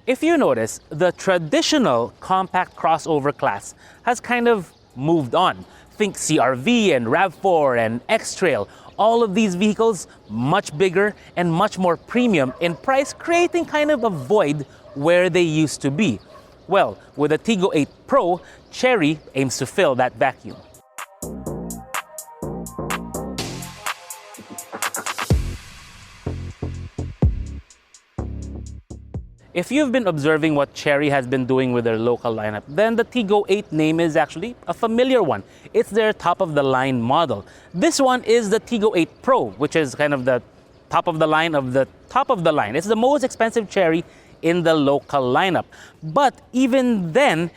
If you notice, the traditional compact crossover class has kind of moved on. Think CR-V and RAV4 and X-Trail. All of these vehicles much bigger and much more premium in price, creating kind of a void where they used to be. Well, with the Tiggo 8 Pro, Chery aims to fill that vacuum. If you've been observing what Chery has been doing with their local lineup, then the Tiggo 8 name is actually a familiar one. It's their top-of-the-line model. This one is the Tiggo 8 Pro, which is kind of the top of the line of the top of the line. It's the most expensive Chery in the local lineup. But even then,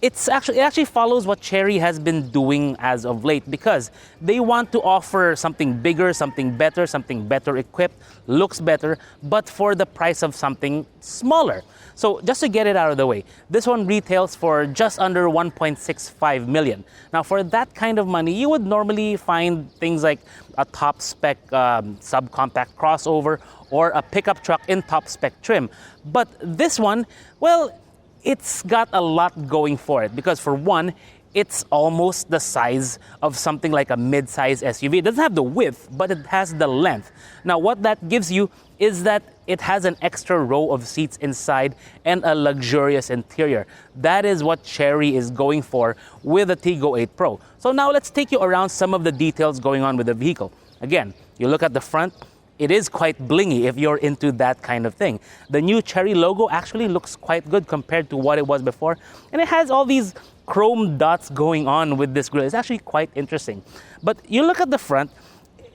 it actually follows what Chery has been doing as of late, because they want to offer something bigger, something better equipped, looks better, but for the price of something smaller. So just to get it out of the way, this one retails for just under 1.65 million. Now for that kind of money, you would normally find things like a top spec subcompact crossover or a pickup truck in top spec trim. But this one, well, it's got a lot going for it, because for one, it's almost the size of something like a mid-size SUV. It doesn't have the width, but it has the length. Now, what that gives you is that it has an extra row of seats inside and a luxurious interior. That is what Chery is going for with the Tiggo 8 Pro. So now let's take you around some of the details going on with the vehicle. Again, you look at the front, it is quite blingy if you're into that kind of thing. The new Chery logo actually looks quite good compared to what it was before. And it has all these chrome dots going on with this grille. It's actually quite interesting. But you look at the front,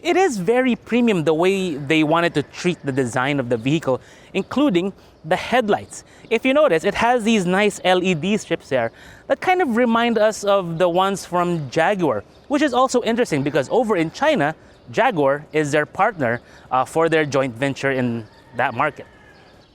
it is very premium the way they wanted to treat the design of the vehicle, including the headlights. If you notice, it has these nice LED strips there that kind of remind us of the ones from Jaguar, which is also interesting because over in China, Jaguar is their partner for their joint venture in that market.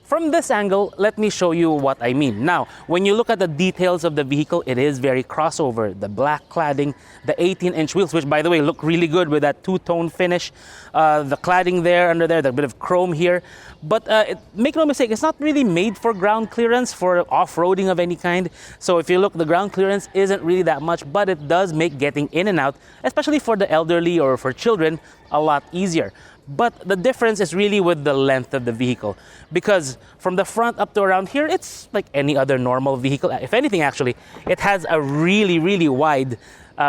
From this angle, let me show you what I mean. Now, when you look at the details of the vehicle, it is very crossover. The black cladding, the 18-inch wheels, which by the way look really good with that two-tone finish. The cladding there, under there, the bit of chrome here. But make no mistake, it's not really made for ground clearance, for off-roading of any kind. So if you look, the ground clearance isn't really that much, but it does make getting in and out, especially for the elderly or for children, a lot easier. But the difference is really with the length of the vehicle, because from the front up to around here, it's like any other normal vehicle. If anything, actually, it has a really wide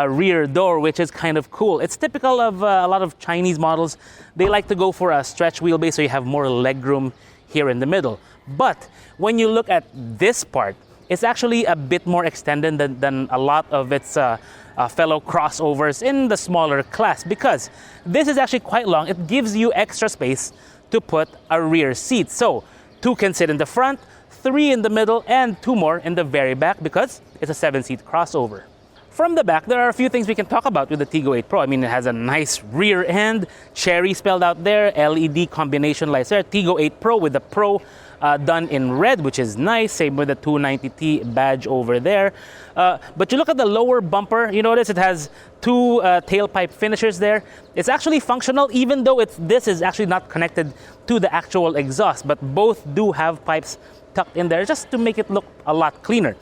rear door, which is kind of cool. It's typical of a lot of Chinese models. They like to go for a stretch wheelbase, so you have more legroom here in the middle. But when you look at this part, it's actually a bit more extended than a lot of its fellow crossovers in the smaller class, because this is actually quite long. It gives you extra space to put a rear seat. So 2 can sit in the front, 3 in the middle, and 2 more in the very back, because it's a 7-seat crossover. From the back, there are a few things we can talk about with the Tiggo 8 Pro. I mean, it has a nice rear end, Chery spelled out there, LED combination lights there, Tiggo 8 Pro with the Pro done in red, which is nice. Same with the 290T badge over there. But you look at the lower bumper, you notice it has 2 tailpipe finishers there. It's actually functional, even though this is actually not connected to the actual exhaust, but both do have pipes tucked in there just to make it look a lot cleaner.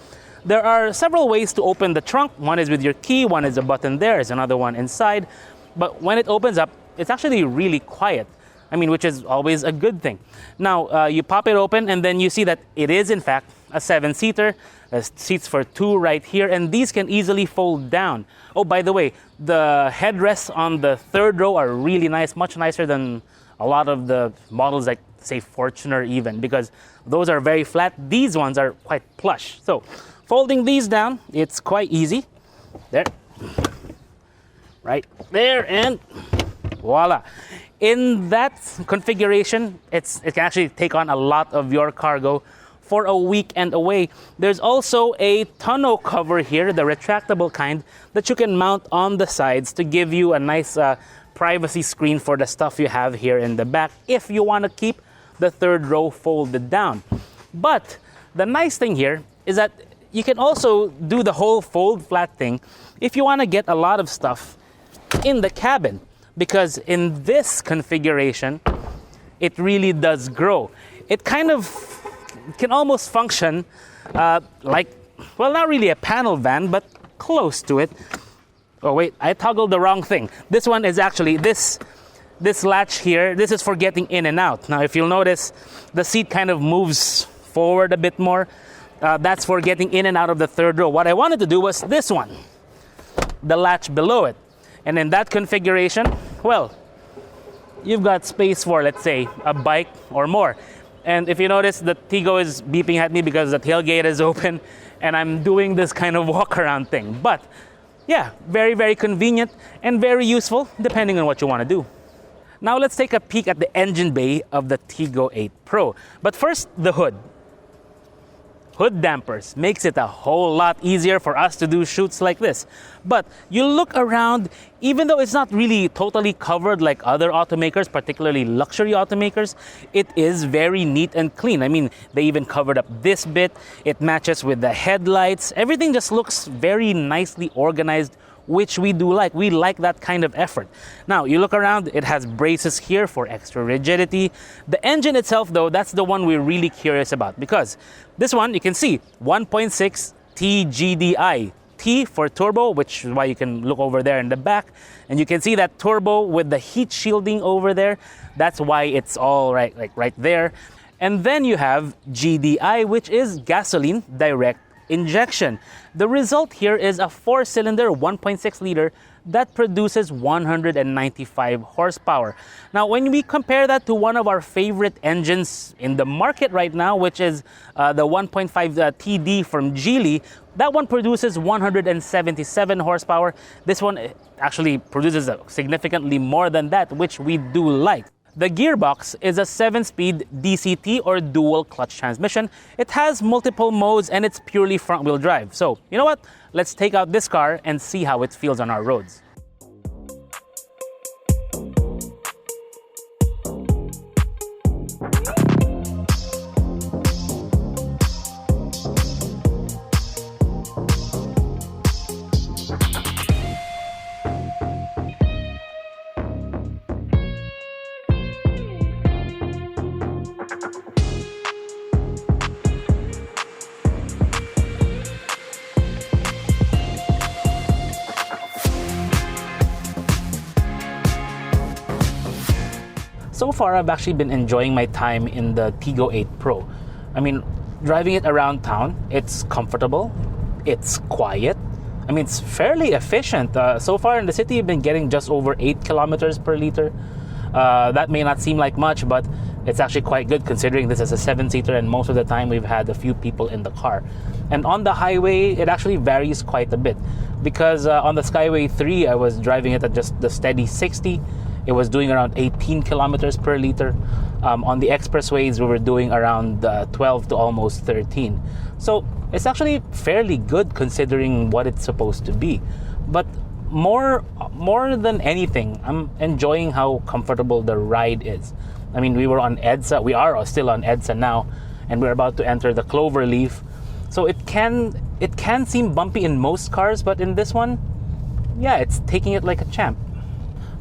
There are several ways to open the trunk. One is with your key, one is a button there, there's another one inside. But when it opens up, it's actually really quiet. I mean, which is always a good thing. Now, you pop it open and then you see that it is in fact a 7-seater. There's seats for 2 right here, and these can easily fold down. Oh, by the way, the headrests on the 3rd row are really nice, much nicer than a lot of the models like, say, Fortuner even, because those are very flat. These ones are quite plush. So, folding these down, it's quite easy. There. Right there, and voila. In that configuration, it can actually take on a lot of your cargo for a weekend away. There's also a tonneau cover here, the retractable kind, that you can mount on the sides to give you a nice privacy screen for the stuff you have here in the back, if you want to keep the 3rd row folded down. But the nice thing here is that you can also do the whole fold flat thing if you want to get a lot of stuff in the cabin. Because in this configuration, it really does grow. It kind of can almost function like, well, not really a panel van, but close to it. Oh wait, I toggled the wrong thing. This one is actually this latch here. This is for getting in and out. Now, if you'll notice, the seat kind of moves forward a bit more. That's for getting in and out of the third row. What I wanted to do was this one, the latch below it. And in that configuration, well, you've got space for, let's say, a bike or more. And if you notice, the Tiggo is beeping at me because the tailgate is open and I'm doing this kind of walk around thing. But yeah, very, very convenient and very useful depending on what you want to do. Now let's take a peek at the engine bay of the Tiggo 8 Pro. But first, the hood. Hood dampers makes it a whole lot easier for us to do shoots like this. But you look around, even though it's not really totally covered like other automakers, particularly luxury automakers, it is very neat and clean. I mean, they even covered up this bit. It matches with the headlights. Everything just looks very nicely organized, which we do like. We like that kind of effort. Now, you look around, it has braces here for extra rigidity. The engine itself, though, that's the one we're really curious about, because this one, you can see, 1.6 T-GDI. T for turbo, which is why you can look over there in the back. And you can see that turbo with the heat shielding over there. That's why it's all right, like right there. And then you have GDI, which is gasoline direct injection. The result here is a 4-cylinder 1.6 liter that produces 195 horsepower. Now, when we compare that to one of our favorite engines in the market right now, which is the 1.5 TD from Geely, that one produces 177 horsepower. This one actually produces significantly more than that, which we do like. The gearbox is a 7-speed DCT or dual clutch transmission. It has multiple modes and it's purely front-wheel drive. So, you know what? Let's take out this car and see how it feels on our roads. So far, I've actually been enjoying my time in the Tiggo 8 Pro. I mean, driving it around town, it's comfortable, it's quiet. I mean, it's fairly efficient. So far in the city, I've been getting just over 8 kilometers per liter. That may not seem like much, but it's actually quite good considering this is a 7-seater and most of the time we've had a few people in the car. And on the highway, it actually varies quite a bit because on the Skyway 3, I was driving it at just the steady 60. It was doing around 18 kilometers per liter. On the expressways, we were doing around 12 to almost 13. So it's actually fairly good considering what it's supposed to be. But more than anything, I'm enjoying how comfortable the ride is. I mean, we were on EDSA. We are still on EDSA now, and we're about to enter the Cloverleaf. So it can seem bumpy in most cars, but in this one, yeah, it's taking it like a champ.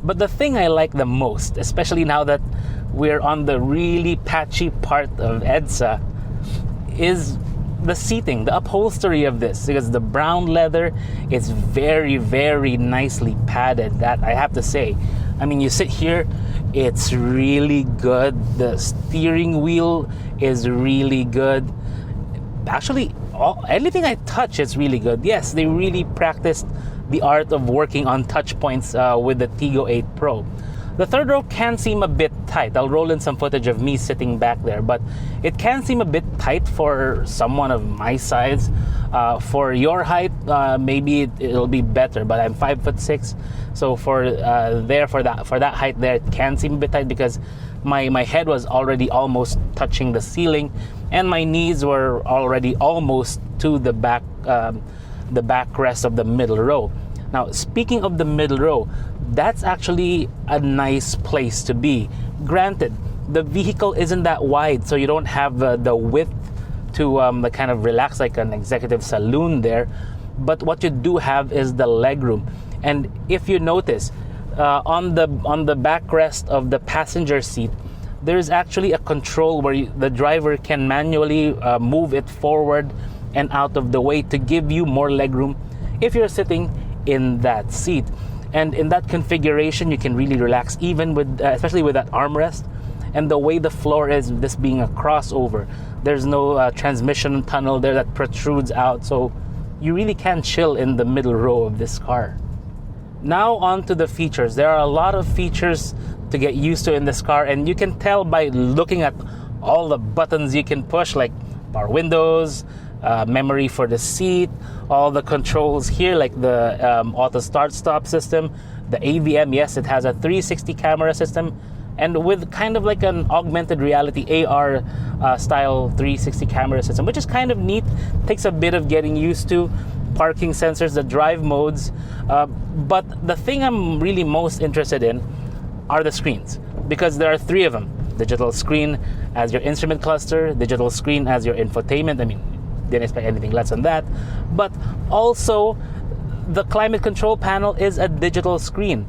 But the thing I like the most, especially now that we're on the really patchy part of EDSA, is the seating, the upholstery of this, because the brown leather is very, very nicely padded, that I have to say. I mean, you sit here, it's really good. The steering wheel is really good. Actually, anything I touch is really good. Yes, they really practiced the art of working on touch points with the Tiggo 8 Pro. The third row can seem a bit tight. I'll roll in some footage of me sitting back there, but it can seem a bit tight for someone of my size. For your height, maybe it'll be better, but I'm 5'6", so for that height there, it can seem a bit tight because my head was already almost touching the ceiling, and my knees were already almost to the backrest of the middle row. Now, speaking of the middle row, that's actually a nice place to be. Granted, the vehicle isn't that wide, so you don't have the width to kind of relax like an executive saloon there. But what you do have is the legroom. And if you notice, on the backrest of the passenger seat, there's actually a control where the driver can manually move it forward and out of the way to give you more legroom if you're sitting in that seat. And in that configuration, you can really relax, even with, especially with that armrest. And the way the floor is, this being a crossover, there's no transmission tunnel there that protrudes out, so you really can chill in the middle row of this car. Now on to the features. There are a lot of features to get used to in this car, and you can tell by looking at all the buttons you can push, like power windows, memory for the seat, all the controls here, like the auto start stop system, the AVM. Yes, it has a 360 camera system, and with kind of like an augmented reality AR style 360 camera system, which is kind of neat. Takes a bit of getting used to. Parking sensors, the drive modes, but the thing I'm really most interested in are the screens, because there are 3 of them. Digital screen as your instrument cluster, digital screen as your infotainment. I mean, didn't expect anything less than that. But also, the climate control panel is a digital screen.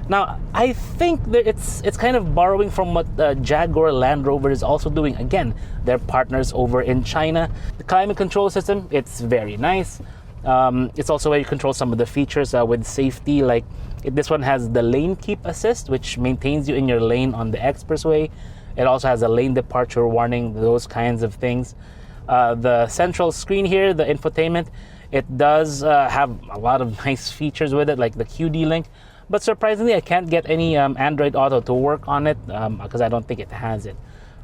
Now, I think that it's kind of borrowing from what Jaguar Land Rover is also doing. Again, they're partners over in China. The climate control system, it's very nice. It's also where you control some of the features with safety, like this one has the lane keep assist, which maintains you in your lane on the expressway. It also has a lane departure warning, those kinds of things. The central screen here, the infotainment, it does have a lot of nice features with it, like the QD link, but surprisingly I can't get any Android Auto to work on it because I don't think it has it.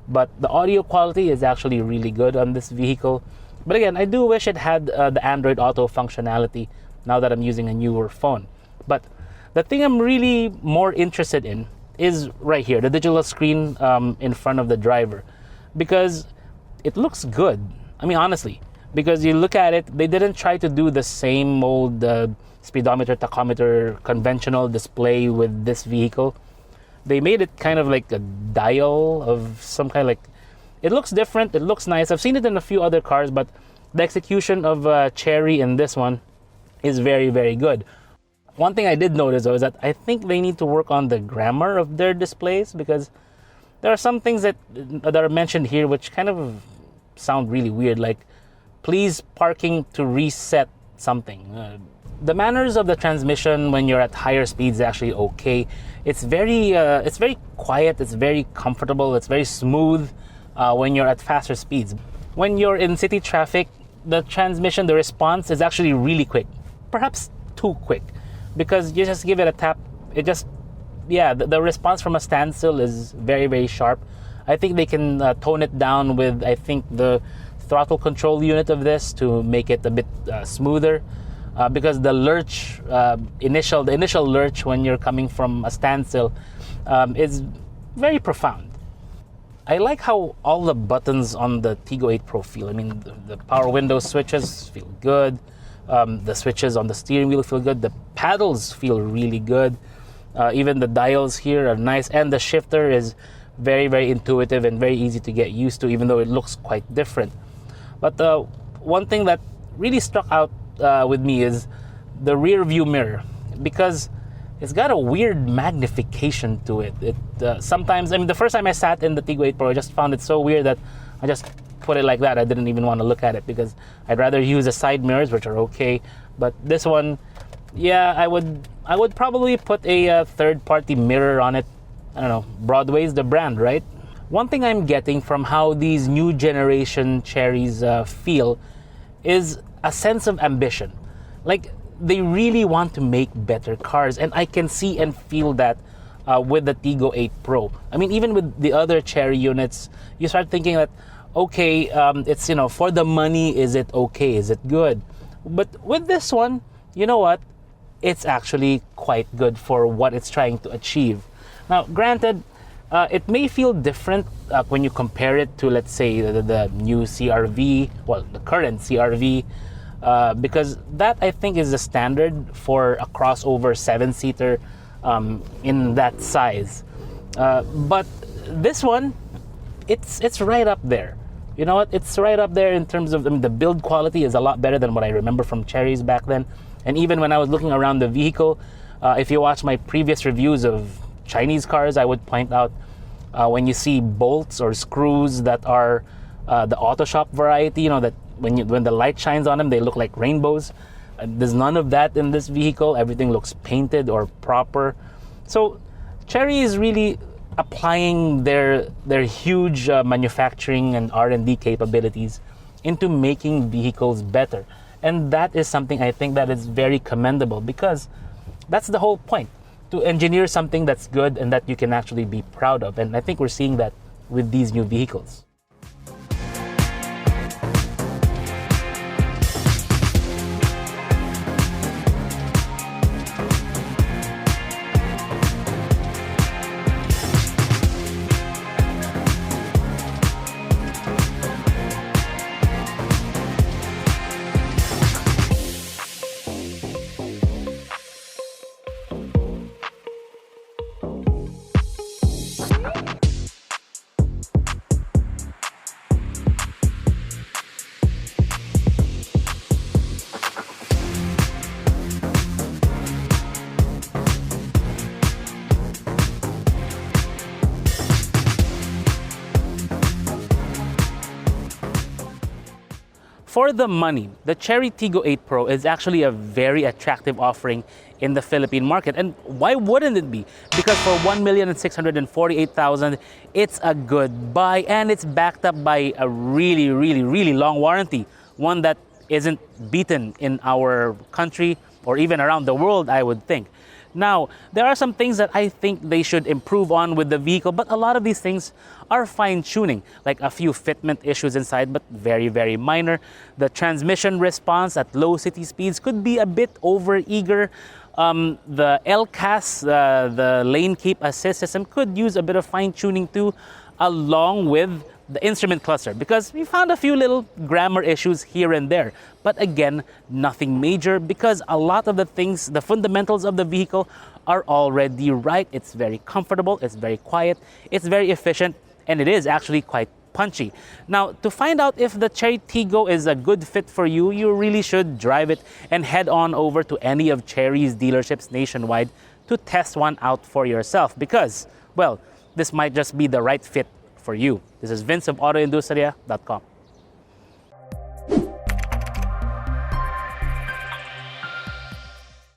But the audio quality is actually really good on this vehicle. But again, I do wish it had the Android Auto functionality now that I'm using a newer phone. But the thing I'm really more interested in is right here, the digital screen in front of the driver, because it looks good. I mean, honestly, because you look at it, they didn't try to do the same old speedometer, tachometer, conventional display with this vehicle. They made it kind of like a dial of some kind, like, it looks different, it looks nice. I've seen it in a few other cars, but the execution of Chery in this one is very, very good. One thing I did notice, though, is that I think they need to work on the grammar of their displays, because there are some things that are mentioned here which kind of sound really weird, like, please parking to reset something. The manners of the transmission when you're at higher speeds is actually okay. It's very quiet, it's very comfortable, it's very smooth. When you're at faster speeds. When you're in city traffic, the transmission, the response is actually really quick. Perhaps too quick, because you just give it a tap, it just, the response from a standstill is very, very sharp. I think they can tone it down with, I think, the throttle control unit of this to make it a bit smoother, because the lurch, the initial lurch when you're coming from a standstill is very profound. I like how all the buttons on the Tiggo 8 Pro feel. I mean, the power window switches feel good. The switches on the steering wheel feel good. The paddles feel really good. Even the dials here are nice. And the shifter is very, very intuitive and very easy to get used to, even though it looks quite different. But one thing that really struck out with me is the rear view mirror, because it's got a weird magnification to it. Sometimes, I mean, the first time I sat in the Tiggo 8 Pro, I just found it so weird that I just put it like that. I didn't even want to look at it, because I'd rather use the side mirrors, which are okay. But this one, I would probably put a third-party mirror on it. I don't know, Broadway's the brand, right? One thing I'm getting from how these new generation Cherys feel is a sense of ambition. Like, they really want to make better cars, and I can see and feel that with the Tiggo 8 Pro. I mean, even with the other Chery units, you start thinking that, okay, it's, for the money, is it okay? Is it good? But with this one, you know what? It's actually quite good for what it's trying to achieve. Now, granted, it may feel different when you compare it to, let's say, the new CRV, well, the current CRV, because that, I think, is the standard for a crossover 7-seater in that size. But this one, it's right up there. You know what? It's right up there in terms of, the build quality is a lot better than what I remember from Cherys back then. And even when I was looking around the vehicle, if you watch my previous reviews of Chinese cars, I would point out When you see bolts or screws that are the auto shop variety, you know, that when the light shines on them, they look like rainbows. There's none of that in this vehicle. Everything looks painted or proper. So Chery is really applying their huge manufacturing and R&D capabilities into making vehicles better. And that is something I think that is very commendable, because that's the whole point, to engineer something that's good and that you can actually be proud of. And I think we're seeing that with these new vehicles. For the money, the Chery Tiggo 8 Pro is actually a very attractive offering in the Philippine market. And why wouldn't it be? Because for 1,648,000, it's a good buy, and it's backed up by a really, really, really long warranty. One that isn't beaten in our country or even around the world, I would think. Now, there are some things that I think they should improve on with the vehicle, but a lot of these things are fine-tuning, like a few fitment issues inside, but very, very minor. The transmission response at low city speeds could be a bit over-eager. The LCAS, the lane keep assist system, could use a bit of fine-tuning too, along with the instrument cluster, because we found a few little grammar issues here and there. But again, nothing major, because a lot of the things, the fundamentals of the vehicle are already right. It's very comfortable, it's very quiet, it's very efficient, and it is actually quite punchy. Now, to find out if the Chery Tiggo is a good fit for you, you really should drive it and head on over to any of Chery's dealerships nationwide to test one out for yourself, because, well, this might just be the right fit for you. This is Vince of AutoIndustriya.com.